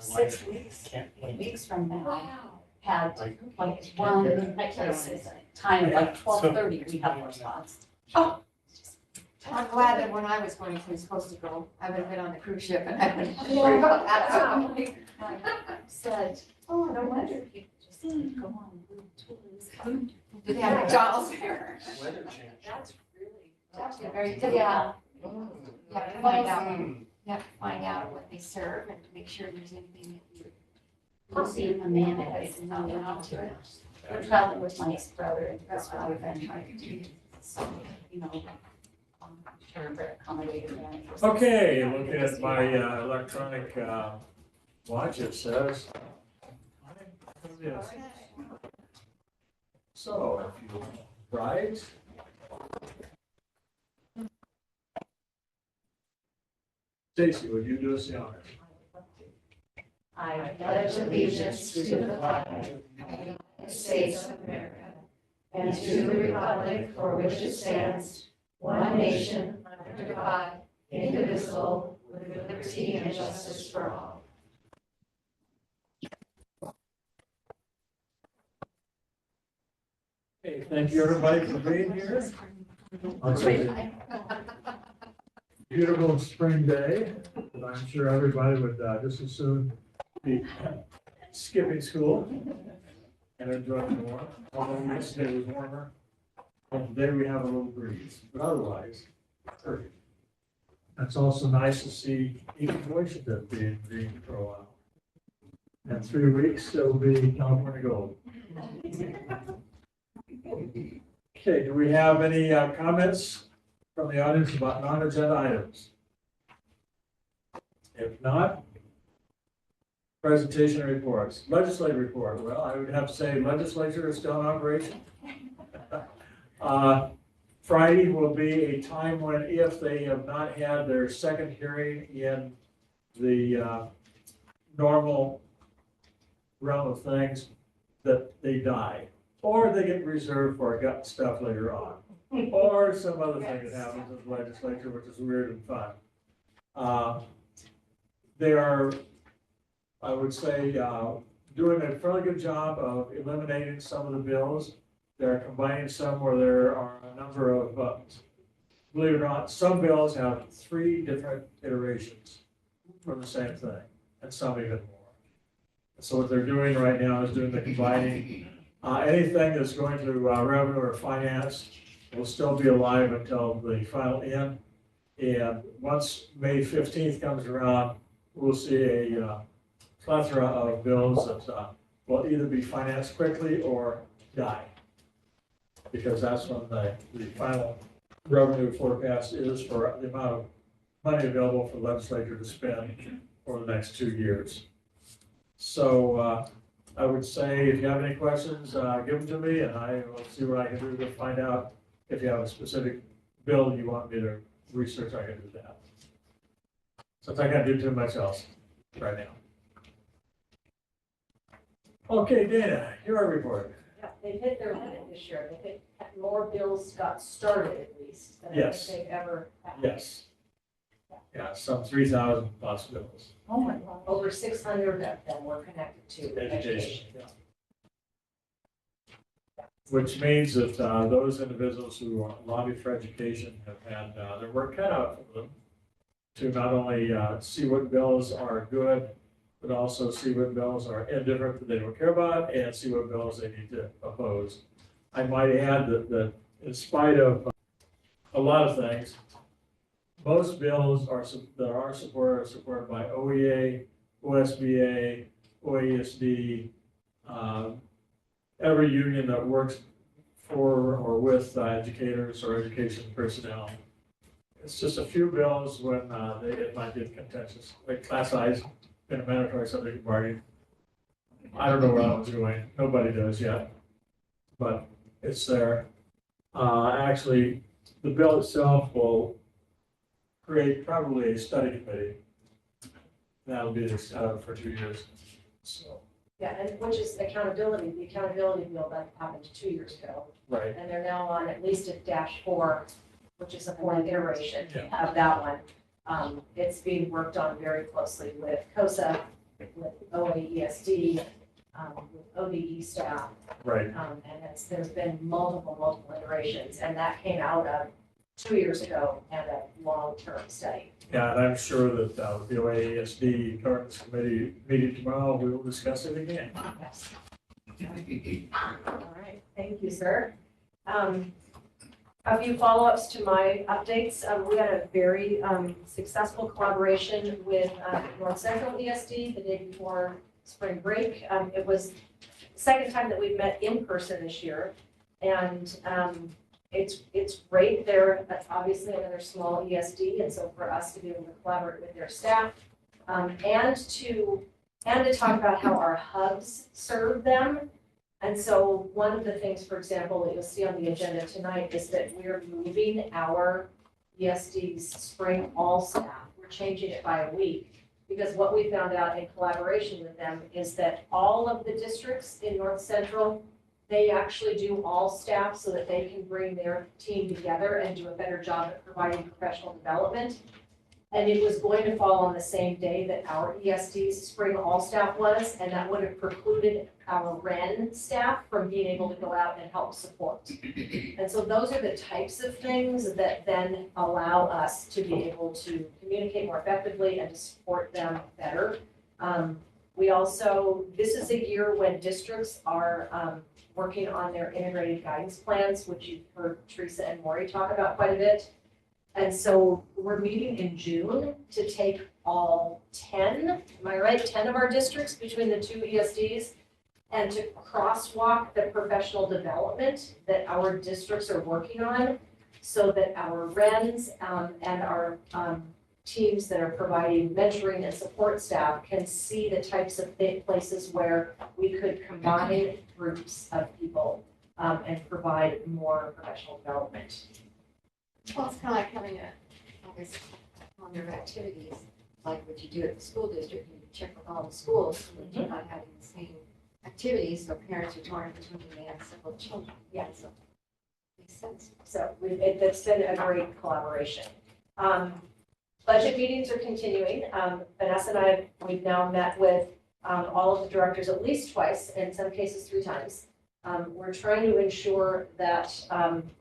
6 weeks, Can't wait. weeks from now, Wow. had Like, like one, time of like 12:30, we have a response. Oh. I'm glad that when I was going to, supposed to go, I would have been on the cruise ship and I wouldn't have to worry about that. So my said, oh, no wonder people just go on tours. Did they have McDonald's there? Weather change. That's really. That's very difficult. Yeah. You have to find out, you have to find out what they serve and to make sure there's anything that you. We'll see if Amanda has known how to. We're traveling with my brother and his wife and trying to do, some, you know, sure for accommodated. Okay, looking at my electronic watch, it says. Yes. So, if you rise. Stacy, would you do us the honors? I pledge allegiance to the flag of the United States of America and to the republic for which it stands, one nation, under God, indivisible, with liberty and justice for all. Hey, thank you everybody for being here. On such a beautiful spring day, and I'm sure everybody would just as soon be skipping school and enjoying the warmth. Although yesterday was warmer, and today we have a little breeze, but otherwise, perfect. It's also nice to see East Washington being green for a while. In 3 weeks, it'll be California gold. Okay, do we have any comments from the audience about non-agenda items? If not, presentation reports, legislative report. Well, I would have to say legislature is still in operation. Friday will be a time when, if they have not had their second hearing in the normal realm of things, that they die. Or they get reserved for gut stuff later on. Or some other thing that happens in the legislature, which is weird and fun. They are, I would say, doing a fairly good job of eliminating some of the bills. They're combining some where there are a number of, believe it or not, some bills have 3 different iterations for the same thing, and some even more. So what they're doing right now is doing the combining. Anything that's going to revenue or finance will still be alive until the final end. And once May 15th comes around, we'll see a plethora of bills that will either be financed quickly or die. Because that's when the final revenue forecast is for the amount of money available for the legislature to spend for the next 2 years. So I would say if you have any questions, give them to me and I will see what I can do to find out if you have a specific bill you want me to research, I can do that. Since I can't do too much else right now. Okay, Dana, your report. Yeah, they hit their limit this year. They hit, more bills got started at least than I Yes. think they've ever had. Yes. Yeah, some 3,000 plus bills. Oh my God. Over 600 of them were connected to Education. Yeah. Which means that those individuals who lobby for education have had their work cut out for them to not only see what bills are good, but also see what bills are indifferent that they don't care about and see what bills they need to oppose. I might add that in spite of a lot of things, most bills that are supported by OEA, OSBA, OESD, every union that works for or with educators or education personnel. It's just a few bills when it might get contentious, like class size in a mandatory subject of bargaining. I don't know where that one's going. Nobody does yet, but it's there. Actually, the bill itself will create probably a study committee. That'll be for 2 years. So, Yeah, and which is accountability. The accountability bill that happened 2 years ago. right. And they're now on at least a -4, which is a 4th iteration Yeah. of that one. It's being worked on very closely with COSA with OAESD, with ODE staff. Right. And there's been multiple iterations, and that came out of 2 years ago and a long-term study. Yeah, and I'm sure that the OASD governance committee meeting tomorrow, we will discuss it again. Yes. All right, thank you, sir. A few follow-ups to my updates. We had a very successful collaboration with North Central ESD the day before spring break. It was the second time that we've met in person this year, and it's great. That's obviously another small ESD, and so for us to be able to collaborate with their staff and to talk about how our hubs serve them. And so one of the things, for example, that you'll see on the agenda tonight is that we're moving our ESD's spring all staff. We're changing it by a week, because what we found out in collaboration with them is that all of the districts in North Central, they actually do all staff so that they can bring their team together and do a better job at providing professional development. And it was going to fall on the same day that our ESD's spring all staff was, and that would have precluded our REN staff from being able to go out and help support. And so those are the types of things that then allow us to be able to communicate more effectively and to support them better. We also, this is a year when districts are working on their integrated guidance plans, which you've heard Teresa and Maury talk about quite a bit. And so we're meeting in June to take all 10, am I right, 10 of our districts between the two ESDs, and to crosswalk the professional development that our districts are working on, so that our RENs and our teams that are providing mentoring and support staff can see the types of places where we could combine groups of people and provide more professional development. Well, it's kind of like having a, always calendar of activities, like what you do at the school district, you check with all the schools, so that you're not having the same activities, so parents are torn between they have several children. Yeah. So makes sense. So it's been a great collaboration. Budget meetings are continuing. Vanessa and I, we've now met with all of the directors at least twice, in some cases 3 times. We're trying to ensure that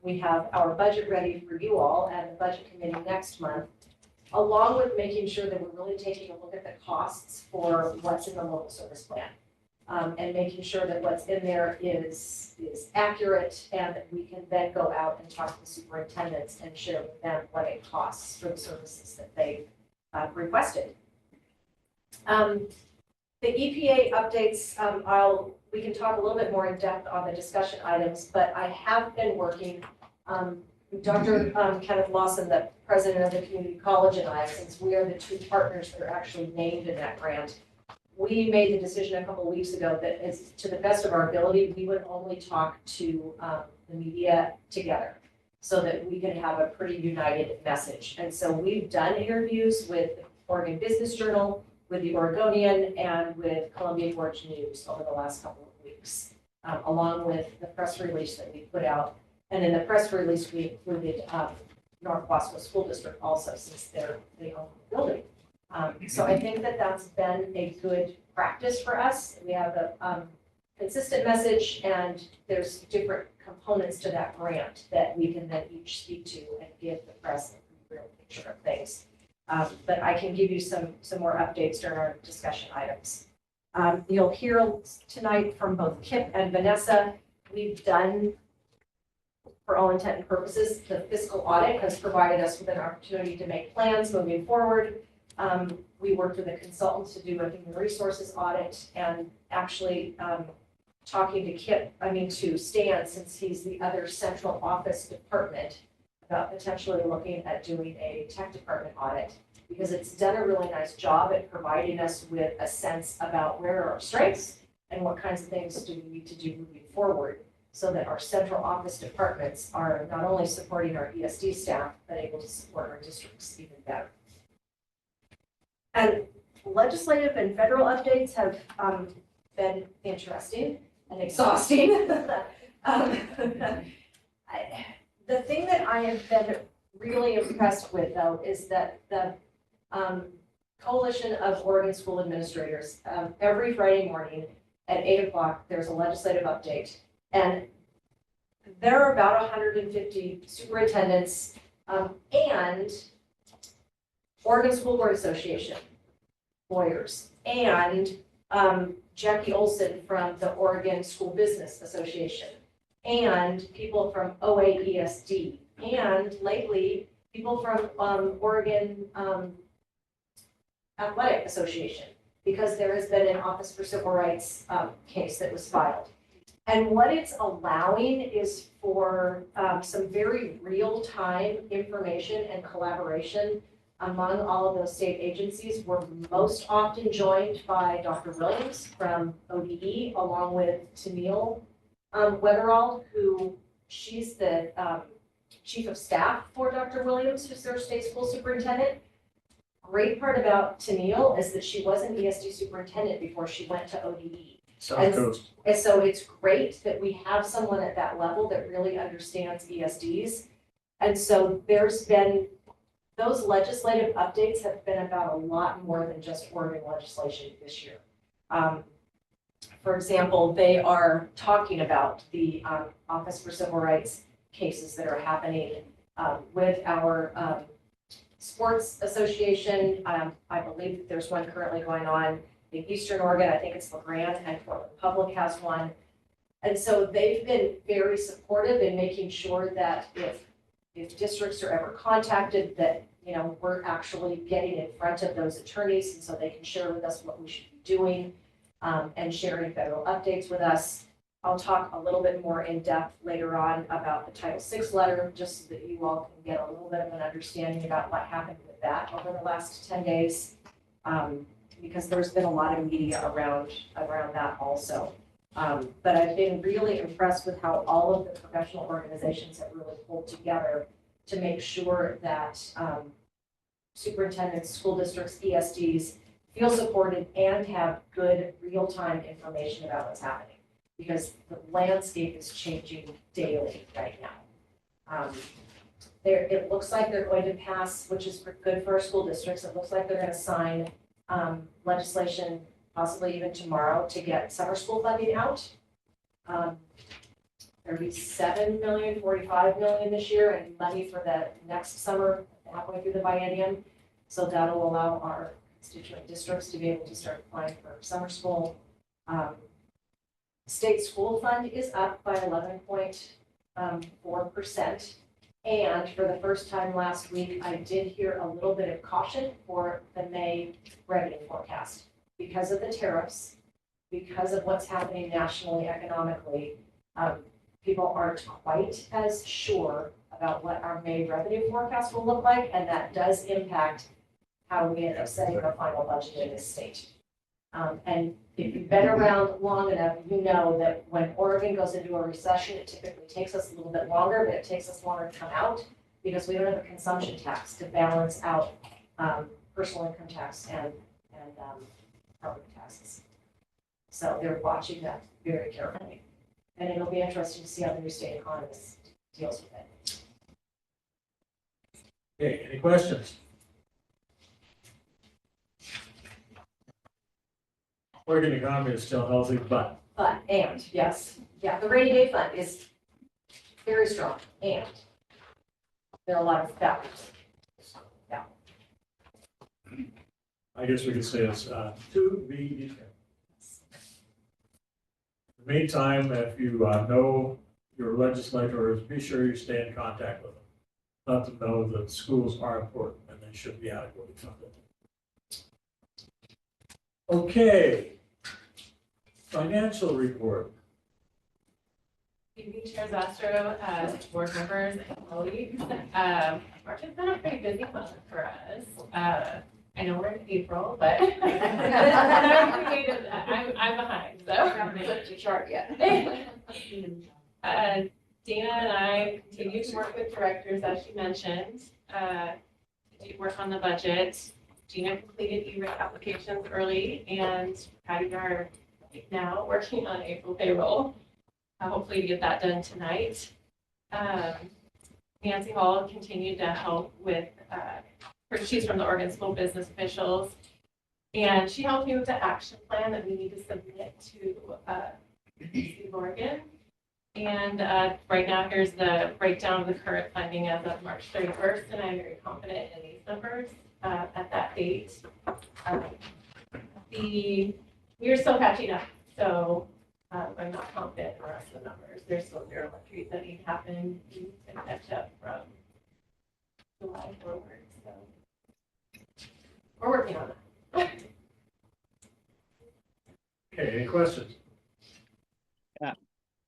we have our budget ready for you all and the budget committee next month, along with making sure that we're really taking a look at the costs for what's in the local service plan. And making sure that what's in there is accurate, and that we can then go out and talk to the superintendents and share with them what it costs for the services that they've requested. The EPA updates, we can talk a little bit more in depth on the discussion items, but I have been working, Dr. Kenneth Lawson, the president of the community college, and I, since we are the 2 partners that are actually named in that grant, we made the decision a couple of weeks ago that is, to the best of our ability, we would only talk to the media together so that we could have a pretty united message. And so we've done interviews with the Oregon Business Journal, with the Oregonian, and with Columbia Gorge News over the last couple of weeks, along with the press release that we put out. And in the press release, we included North Wasco School District also, since they own the building. So I think that that's been a good practice for us. We have a consistent message, and there's different components to that grant that we can then each speak to and give the press a real picture of things. But I can give you some more updates during our discussion items. You'll hear tonight from both Kip and Vanessa. We've done, for all intent and purposes, the fiscal audit has provided us with an opportunity to make plans moving forward. We worked with a consultant to do a human resources audit, and actually talking to Stan, since he's the other central office department, about potentially looking at doing a tech department audit, because it's done a really nice job at providing us with a sense about where are our strengths and what kinds of things do we need to do moving forward, so that our central office departments are not only supporting our ESD staff, but able to support our districts even better. And legislative and federal updates have been interesting and exhausting. The thing that I have been really impressed with, though, is that the Coalition of Oregon School Administrators. Every Friday morning at 8 o'clock, there's a legislative update. And there are about 150 superintendents and Oregon School Board Association lawyers and Jackie Olson from the Oregon School Business Association and people from OAESD and lately people from Oregon Athletic Association, because there has been an Office for Civil Rights case that was filed. And what it's allowing is for some very real-time information and collaboration among all of those state agencies. We're most often joined by Dr. Williams from ODE, along with Tennille Weatherall, who she's the chief of staff for Dr. Williams, who's their state school superintendent. Great part about Tennille is that she was an ESD superintendent before she went to ODE. South Coast. And so it's great that we have someone at that level that really understands ESDs. And so there's been, those legislative updates have been about a lot more than just Oregon legislation this year. For example, they are talking about the Office for Civil Rights cases that are happening with our sports association. I believe that there's one currently going on in Eastern Oregon. I think it's LeGrand, and Portland Public has one. And so they've been very supportive in making sure that if districts are ever contacted, that, you know, we're actually getting in front of those attorneys, and so they can share with us what we should be doing and sharing federal updates with us. I'll talk a little bit more in depth later on about the Title VI letter, just so that you all can get a little bit of an understanding about what happened with that over the last 10 days. Because there's been a lot of media around that also. But I've been really impressed with how all of the professional organizations have really pulled together to make sure that superintendents, school districts, ESDs feel supported and have good real-time information about what's happening, because the landscape is changing daily right now. It looks like they're going to pass, which is good for our school districts. It looks like they're going to sign legislation, possibly even tomorrow, to get summer school funding out. There'll be $7 million, $45 million this year, and money for the next summer, halfway through the biennium. So that'll allow our constituent districts to be able to start applying for summer school. State school fund is up by 11.4%. And for the first time last week, I did hear a little bit of caution for the May revenue forecast because of the tariffs, because of what's happening nationally economically. People aren't quite as sure about what our May revenue forecast will look like, and that does impact how we end up setting our final budget in this state. And if you've been around long enough, you know that when Oregon goes into a recession, it typically takes us a little bit longer, but it takes us longer to come out because we don't have a consumption tax to balance out personal income tax and property taxes. So they're watching that very carefully. And it'll be interesting to see how the new state economist deals with it. Okay, any questions? Oregon economy is still healthy, but Yes, yeah, the rainy day fund is very strong, and there are a lot of factors. I guess we could say it's to be determined. In the meantime, if you know your legislators, be sure you stay in contact with them. Let them know that schools are important and they should be adequately funded. Okay. Financial report. Good evening, Chair Zastro, board members, and colleagues. March has been a pretty busy month for us. I know we're in April, but I'm behind, so. I haven't flipped your chart yet. Dana and I continue to work with directors, as you mentioned, to work on the budget. Gina completed E-rate applications early, and Patty are now working on April payroll. Hopefully to get that done tonight. Nancy Hall continued to help with she's from the Oregon School Business Officials. And she helped me with the action plan that we need to submit to the State of Oregon. And right now, here's the breakdown of the current funding as of March 31st, and I'm very confident in these numbers at that date. We are still catching up, so I'm not confident in the rest of the numbers. There's still zero entries that need to happen and catch up from July forward, so we're working on that. Okay, any questions?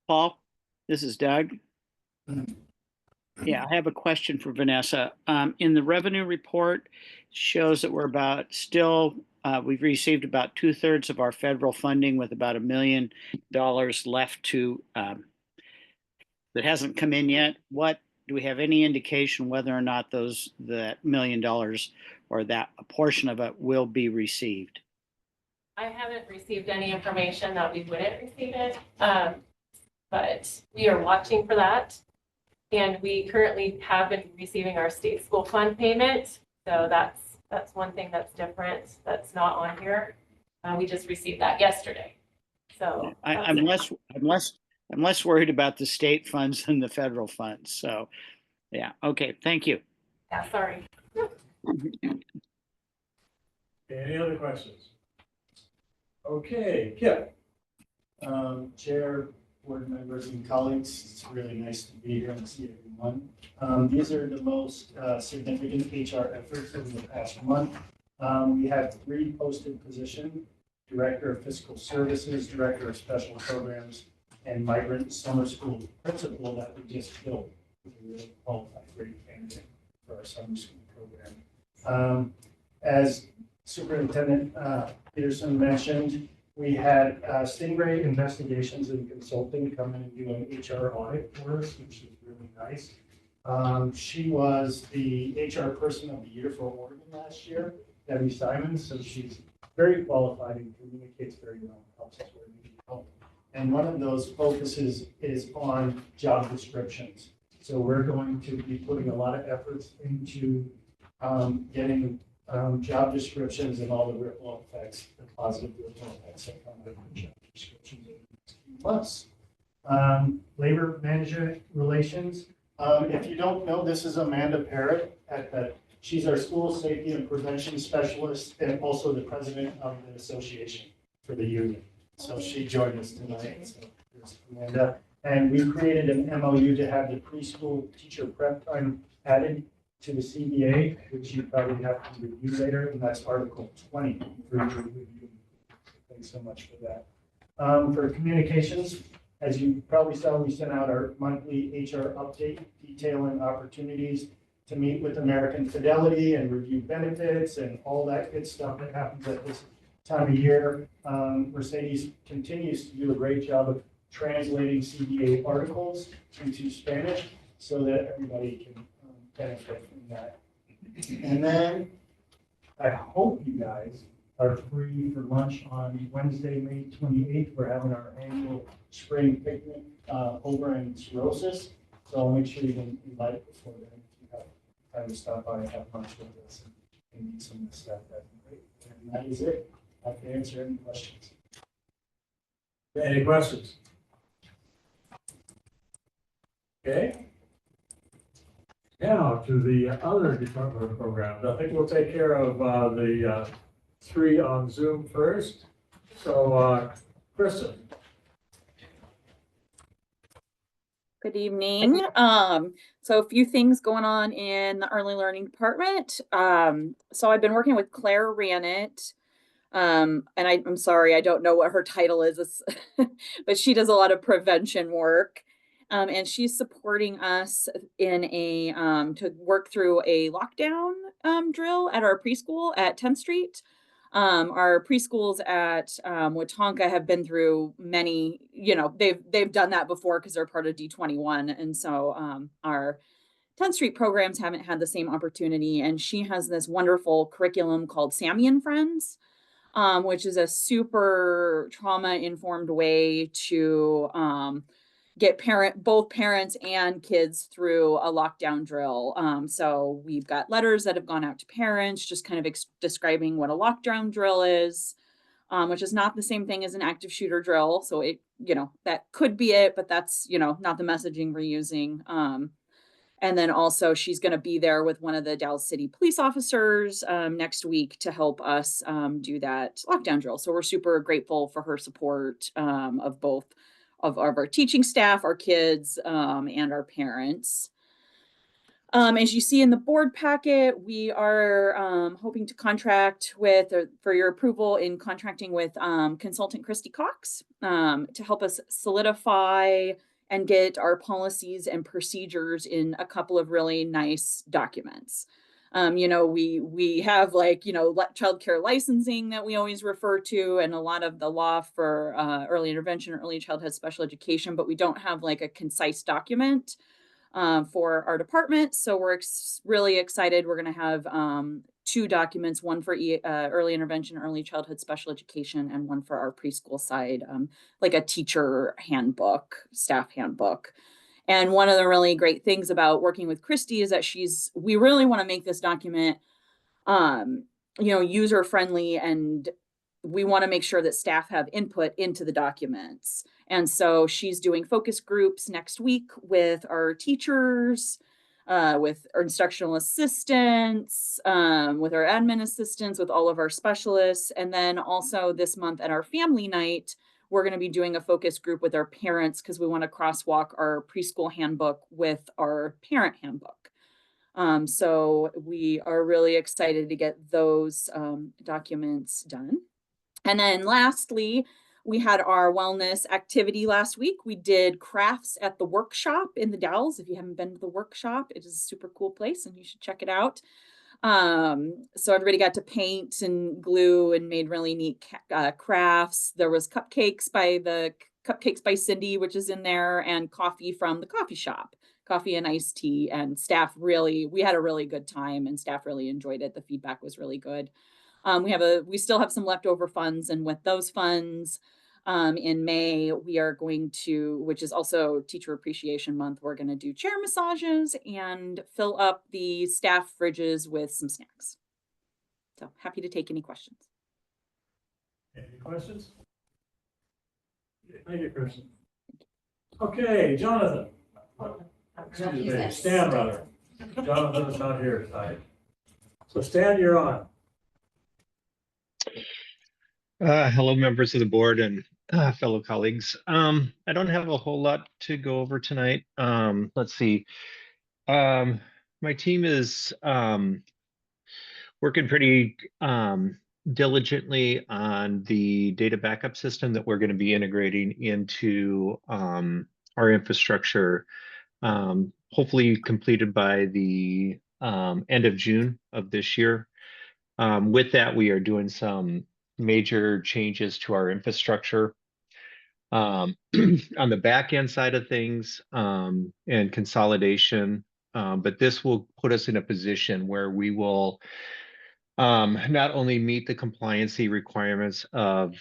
Paul, this is Doug. Yeah, I have a question for Vanessa. In the revenue report, shows that we're we've received about 2/3 of our federal funding with about $1 million left to, that hasn't come in yet. Do we have any indication whether or not that $1 million or that a portion of it will be received? I haven't received any information that we wouldn't receive it, but we are watching for that. And we currently have been receiving our state school fund payment. So that's one thing that's different, that's not on here. We just received that yesterday. So I'm less worried about the state funds than the federal funds. So, yeah, okay, thank you. yeah, sorry. Any other questions? Okay, Kip. Chair, board members and colleagues, it's really nice to be here and see everyone. These are the most significant HR efforts over the past month. We have 3 posted positions: Director of Fiscal Services, Director of Special Programs, and Migrant Summer School Principal that we just filled with a really qualified, great candidate for our summer school program. As Superintendent Peterson mentioned, we had Stingray Investigations and Consulting come in and do an HR audit for us, which is really nice. She was the HR Person of the Year for Oregon last year, Debbie Simons, so she's very qualified and communicates very well, helps us where we need help. And one of those focuses is on job descriptions. So we're going to be putting a lot of efforts into getting job descriptions and all the ripple effects, the positive ripple effects that come with job descriptions in the next few months. Labor management relations. If you don't know, this is Amanda Parrott. She's our school safety and prevention specialist and also the president of the association for the union. So she joined us tonight. So here's Amanda. And we created an MOU to have the preschool teacher prep time added to the CBA, which you probably have to review later, and that's Article 20 for your review. Thanks so much for that. For communications, as you probably saw, we sent out our monthly HR update detailing opportunities to meet with American Fidelity and review benefits and all that good stuff that happens at this time of year. Mercedes continues to do a great job of translating CBA articles into Spanish so that everybody can benefit from that. And then I hope you guys are free for lunch on Wednesday, May 28th. We're having our annual spring picnic over in Cirrhosis. So I'll make sure you can invite it before then. If you have time to stop by and have lunch with us and meet some of the staff, that'd be great. And that is it. I can answer any questions. Any questions? Okay. Now to the other department programs. I think we'll take care of the 3 on Zoom first. So, Kristen. Good evening. So a few things going on in the early learning department. So I've been working with Claire Rannett. And I'm sorry, I don't know what her title is, but she does a lot of prevention work. And she's supporting us in to work through a lockdown drill at our preschool at 10th Street. Our preschools at Wetumpka have been through many, they've done that before because they're part of D21. And so our 10th Street programs haven't had the same opportunity. And she has this wonderful curriculum called Sammy and Friends, which is a super trauma-informed way to get both parents and kids through a lockdown drill. So we've got letters that have gone out to parents, just kind of describing what a lockdown drill is, which is not the same thing as an active shooter drill. So that could be it, but that's, not the messaging we're using. And then also she's going to be there with one of the Dallas City police officers next week to help us do that lockdown drill. So we're super grateful for her support of both of our teaching staff, our kids, and our parents. As you see in the board packet, we are hoping to contract with, for your approval in contracting with consultant Christy Cox to help us solidify and get our policies and procedures in a couple of really nice documents. We have childcare licensing that we always refer to, and a lot of the law for early intervention, early childhood special education, but we don't have like a concise document for our department. So we're really excited. We're going to have two documents, one for early intervention, early childhood special education, and one for our preschool side, like a teacher handbook, staff handbook. And one of the really great things about working with Christy is that we really want to make this document, user friendly, and we want to make sure that staff have input into the documents. And so she's doing focus groups next week with our teachers, with our instructional assistants, with our admin assistants, with all of our specialists. And then also this month at our family night, we're going to be doing a focus group with our parents because we want to crosswalk our preschool handbook with our parent handbook. So we are really excited to get those documents done. And then lastly, we had our wellness activity last week. We did crafts at the workshop in the Dalles. If you haven't been to the workshop, it is a super cool place and you should check it out. So everybody got to paint and glue and made really neat crafts. There was cupcakes by Cindy, which is in there, and coffee from the coffee shop, coffee and iced tea. And we had a really good time and staff really enjoyed it. The feedback was really good. We still have some leftover funds, and with those funds, in May, we are going to, which is also Teacher Appreciation Month, we're going to do chair massages and fill up the staff fridges with some snacks. So happy to take any questions. Any questions? Thank you, Kristen. Okay, Jonathan. Excuse me, Stan rather. Jonathan is not here tonight. So Stan, you're on. Hello, members of the board and fellow colleagues. I don't have a whole lot to go over tonight. Let's see. My team is working pretty diligently on the data backup system that we're going to be integrating into our infrastructure, hopefully completed by the end of June of this year. With that, we are doing some major changes to our infrastructure on the back end side of things and consolidation. But this will put us in a position where we will not only meet the compliancy requirements of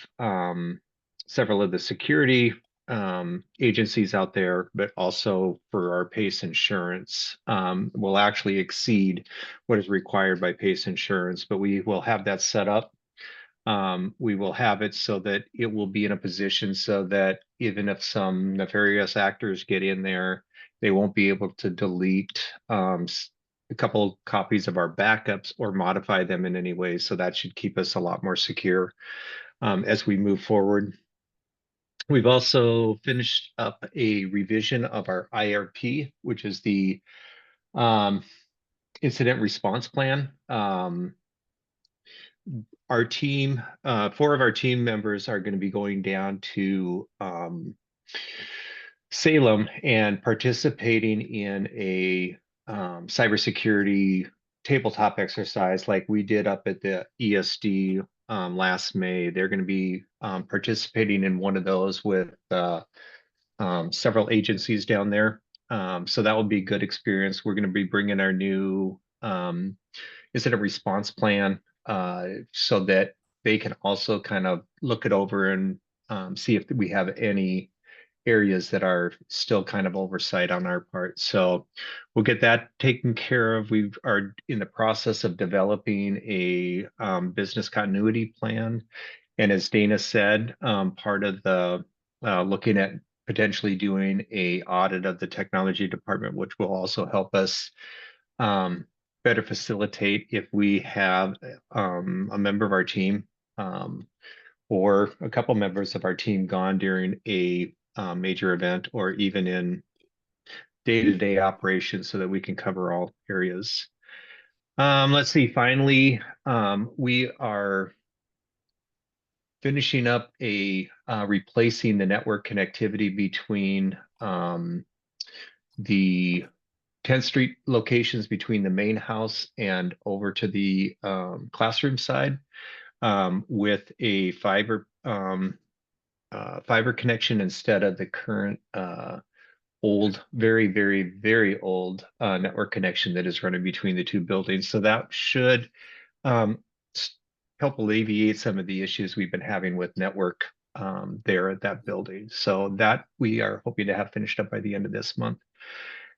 several of the security agencies out there, but also for our PACE insurance will actually exceed what is required by PACE insurance, but we will have that set up. We will have it so that it will be in a position so that even if some nefarious actors get in there, they won't be able to delete a couple copies of our backups or modify them in any way. So that should keep us a lot more secure as we move forward. We've also finished up a revision of our IRP, which is the incident response plan. Our team, 4 of our team members are going to be going down to Salem and participating in a cybersecurity tabletop exercise like we did up at the ESD last May. They're going to be participating in one of those with several agencies down there. So that will be a good experience. We're going to be bringing our new incident response plan so that they can also kind of look it over and see if we have any areas that are still kind of oversight on our part. So we'll get that taken care of. We are in the process of developing a business continuity plan. And as Dana said, part of the looking at potentially doing a audit of the technology department, which will also help us better facilitate if we have a member of our team or a couple members of our team gone during a major event or even in day-to-day operations so that we can cover all areas. Let's see, finally, we are finishing up replacing the network connectivity between the 10th Street locations between the main house and over to the classroom side with a fiber connection instead of the current old, very old network connection that is running between the two buildings. So that should help alleviate some of the issues we've been having with network there at that building. So that we are hoping to have finished up by the end of this month.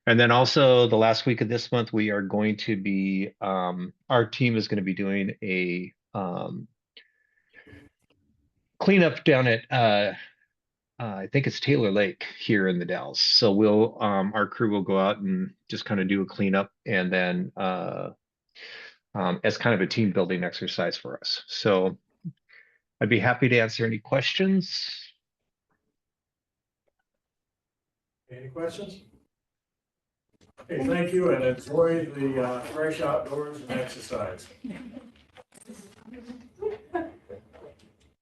And then also the last week of this month, we are going to be, our team is going to be doing a cleanup down at, I think it's Taylor Lake here in the Dalles. So we'll, our crew will go out and just kind of do a cleanup and then as kind of a team building exercise for us. So I'd be happy to answer any questions. Any questions? Okay, thank you, and enjoy the fresh outdoors and exercise.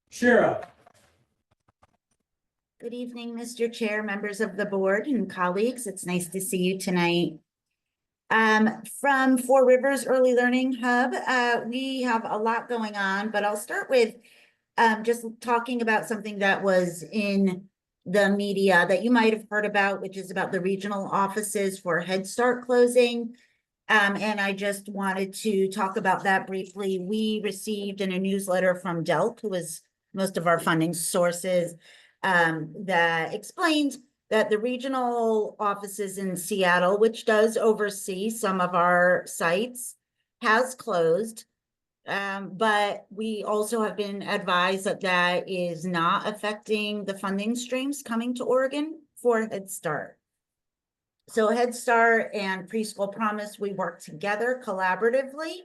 Shira. Good evening, Mr. Chair, members of the board and colleagues. It's nice to see you tonight. From Four Rivers Early Learning Hub, we have a lot going on, but I'll start with just talking about something that was in the media that you might have heard about, which is about the regional offices for Head Start closing. And I just wanted to talk about that briefly. We received in a newsletter from DELC, who is most of our funding sources, that explained that the regional offices in Seattle, which does oversee some of our sites, has closed. But we also have been advised that that is not affecting the funding streams coming to Oregon for Head Start. So Head Start and Preschool Promise, we work together collaboratively,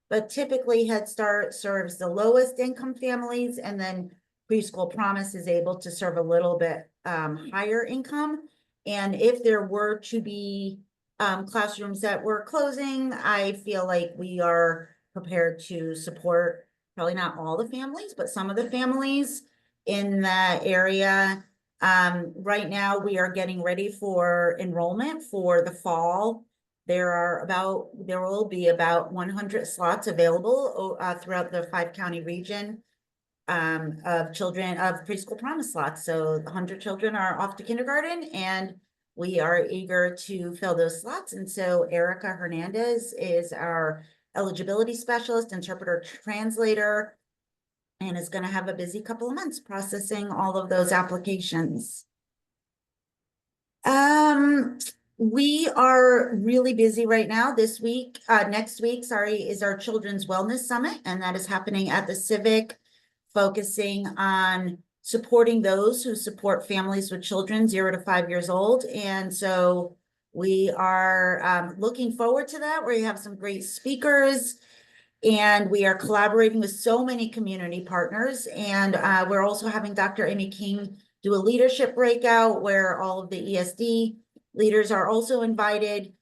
but typically Head Start serves the lowest income families, and then Preschool Promise is able to serve a little bit higher income. And if there were to be classrooms that were closing, I feel like we are prepared to support probably not all the families, but some of the families in that area. Right now, we are getting ready for enrollment for the fall. There will be about 100 slots available throughout the 5-county region of preschool promise slots. So 100 children are off to kindergarten, and we are eager to fill those slots. And so Erica Hernandez is our eligibility specialist, interpreter, translator, and is going to have a busy couple of months processing all of those applications. We are really busy right now. Next week, is our Children's Wellness Summit, and that is happening at the Civic, focusing on supporting those who support families with children 0 to 5 years old. And so we are looking forward to that. We have some great speakers, and we are collaborating with so many community partners. And we're also having Dr. Amy King do a leadership breakout where all of the ESD leaders are also invited,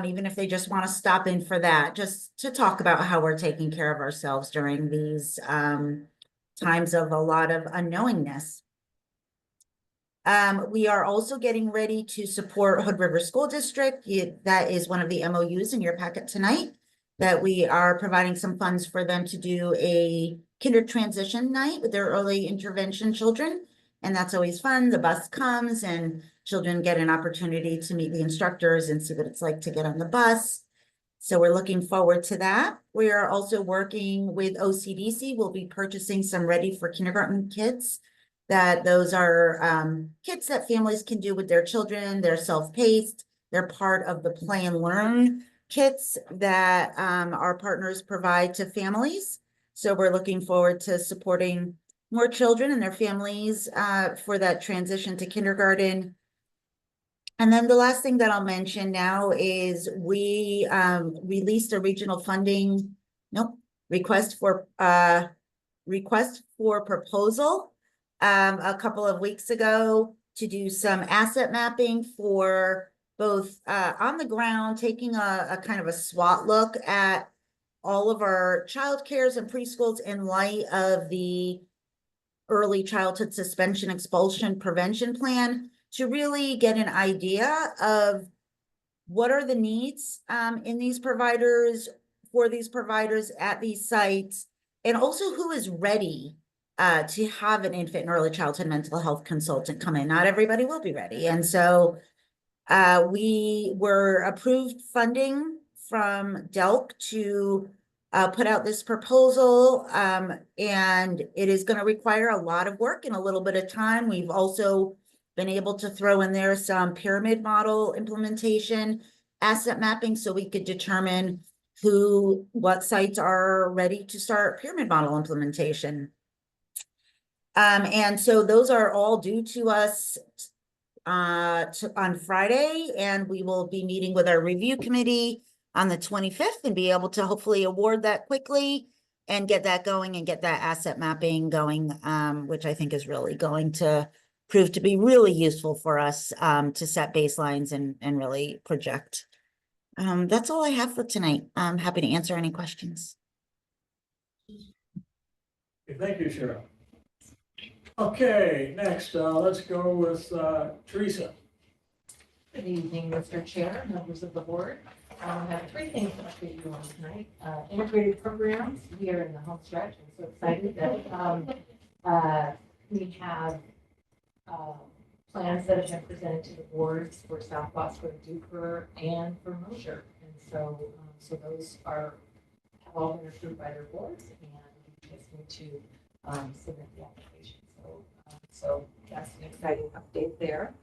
even if they just want to stop in for that, just to talk about how we're taking care of ourselves during these times of a lot of unknowingness. We are also getting ready to support Hood River School District. That is one of the MOUs in your packet tonight, that we are providing some funds for them to do a kinder transition night with their early intervention children. And that's always fun. The bus comes and children get an opportunity to meet the instructors and see what it's like to get on the bus. So we're looking forward to that. We are also working with OCDC. We'll be purchasing some Ready for Kindergarten kits that those are kits that families can do with their children. They're self-paced. They're part of the play and learn kits that our partners provide to families. So we're looking forward to supporting more children and their families for that transition to kindergarten. And then the last thing that I'll mention now is we released a regional funding, request for proposal a couple of weeks ago to do some asset mapping for both on the ground, taking a kind of a SWOT look at all of our childcares and preschools in light of the early childhood suspension expulsion prevention plan to really get an idea of what are the needs in these providers, for these providers at these sites, and also who is ready to have an infant and early childhood mental health consultant come in. Not everybody will be ready. And so we were approved funding from DELC to put out this proposal, and it is going to require a lot of work and a little bit of time. We've also been able to throw in there some pyramid model implementation, asset mapping, so we could determine what sites are ready to start pyramid model implementation. And so those are all due to us on Friday, and we will be meeting with our review committee on the 25th and be able to hopefully award that quickly and get that going and get that asset mapping going, which I think is really going to prove to be really useful for us to set baselines and really project. That's all I have for tonight. I'm happy to answer any questions. Okay, thank you, Cheryl. Okay, next, let's go with Teresa. Good evening, Mr. Chair, members of the board. I have three things to update you on tonight. Integrated programs, we are in the home stretch. I'm so excited that we have plans that have been presented to the boards for South Bosco, Duper, and for Mosher. And so, those have all been approved by their boards, and we just need to submit the application. So that's an exciting update there.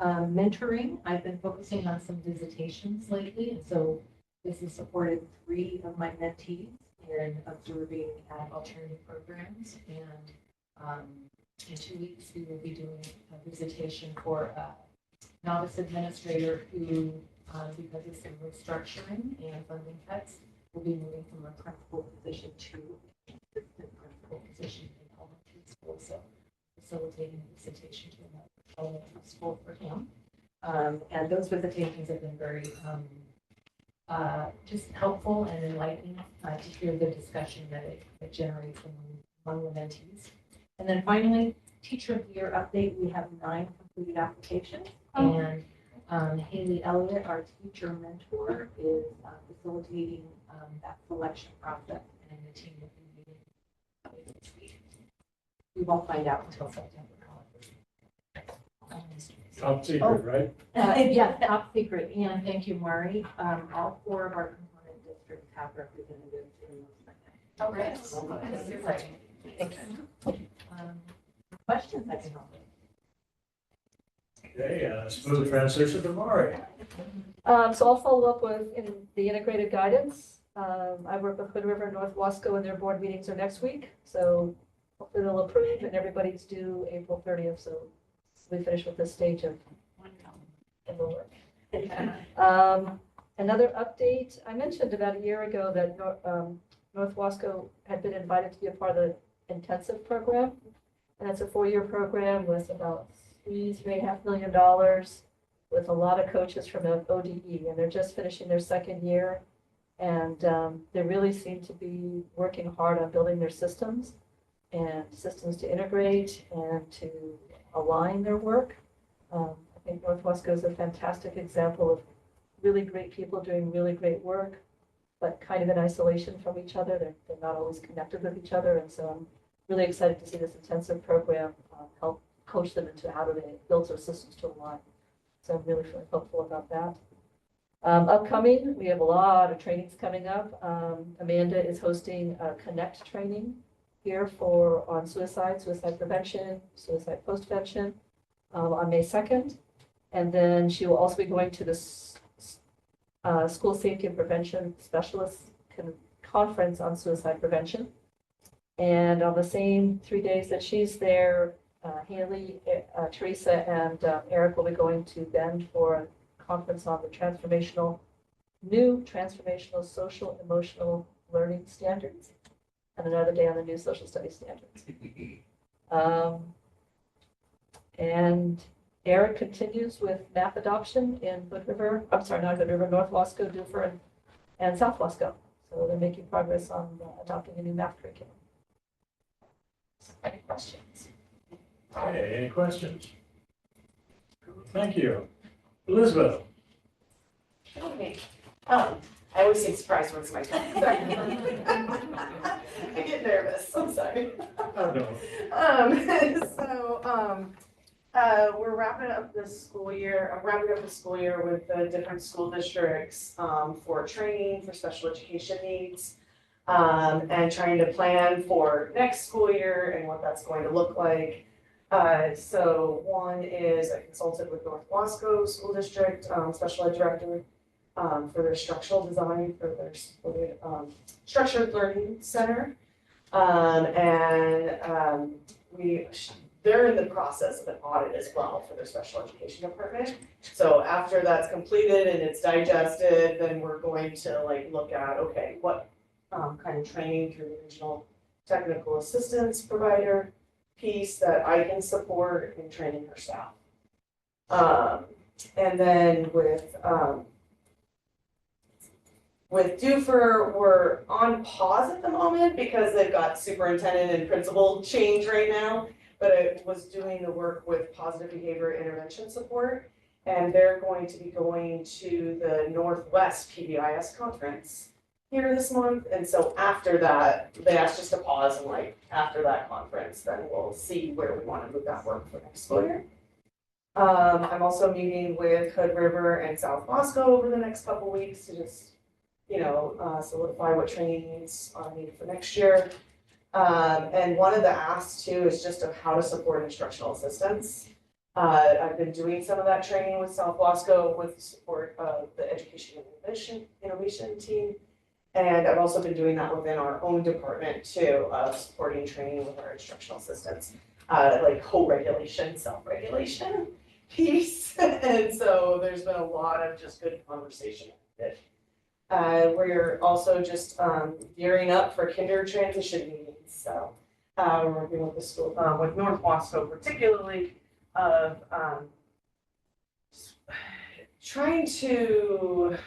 Mentoring, I've been focusing on some visitations lately, and so this has supported 3 of my mentees in observing at alternative programs. And in 2 weeks, we will be doing a visitation for a novice administrator who, because of some restructuring and funding cuts, will be moving from a principal position to an assistant principal position in elementary school. So facilitating visitation to another elementary school for him. And those visitations have been very just helpful and enlightening to hear the discussion that it generates among the mentees. And then finally, Teacher of the Year update. We have 9 completed applications. And Haley Elliott, our teacher mentor, is facilitating that selection process, and the team will be meeting this week. We won't find out until September. Top secret, right? Yeah, top secret. And thank you, Mari. All 4 of our component districts have representatives in those. Oh, great. Thank you. Questions I can help with? Okay, smooth transition to Mari. So I'll follow up with the integrated guidance. I work with Hood River and North Wasco, and their board meetings are next week. So hopefully they'll approve, and everybody's due April 30th. So we finish with this stage of the work. Another update, I mentioned about a year ago that North Wasco had been invited to be a part of the intensive program. And it's a 4-year program with about $3.5 million with a lot of coaches from ODE. And they're just finishing their 2nd year. And they really seem to be working hard on building their systems to integrate and to align their work. I think North Wasco is a fantastic example of really great people doing really great work, but kind of in isolation from each other. They're not always connected with each other. And so I'm really excited to see this intensive program help coach them into how do they build their systems to align. So I'm really feeling hopeful about that. Upcoming, we have a lot of trainings coming up. Amanda is hosting a Connect training here on suicide prevention, suicide postvention on May 2nd. And then she will also be going to the School Safety and Prevention Specialist Conference on Suicide Prevention. And on the same 3 days that she's there, Haley, Teresa, and Eric will be going to Bend for a conference on the new transformational social emotional learning standards, and another day on the new social studies standards. And Eric continues with math adoption in North Wasco, Duffer, and South Wasco. So they're making progress on adopting a new math curriculum. Any questions? Okay, any questions? Thank you. Elizabeth? Okay. I always say surprise when it's my turn. Sorry. I get nervous, I'm sorry. We're wrapping up the school year. I'm wrapping up the school year with the different school districts for training for special education needs and trying to plan for next school year and what that's going to look like. So one is I consulted with North Wasco School District Special Ed Director for their structural design for their structured learning center. They're in the process of an audit as well for their special education department. So after that's completed and it's digested, then we're going to look at, okay, what kind of training through the regional technical assistance provider piece that I can support in training her staff. And then with Duffer, we're on pause at the moment because they've got superintendent and principal change right now. But I was doing the work with positive behavior intervention support, and they're going to be going to the Northwest PBIS conference here this month. And so after that, they asked us to pause, and after that conference, then we'll see where we want to move that work for next school year. I'm also meeting with Hood River and South Wasco over the next couple weeks to just, solidify what training needs are needed for next year. And one of the asks too is just of how to support instructional assistants. I've been doing some of that training with South Wasco with the support of the Education and Innovation team. And I've also been doing that within our own department too, of supporting training with our instructional assistants, co-regulation, self-regulation piece. And so there's been a lot of just good conversation with it. We're also just gearing up for kinder transition meetings. So we're working with the school, with North Wasco particularly, of trying to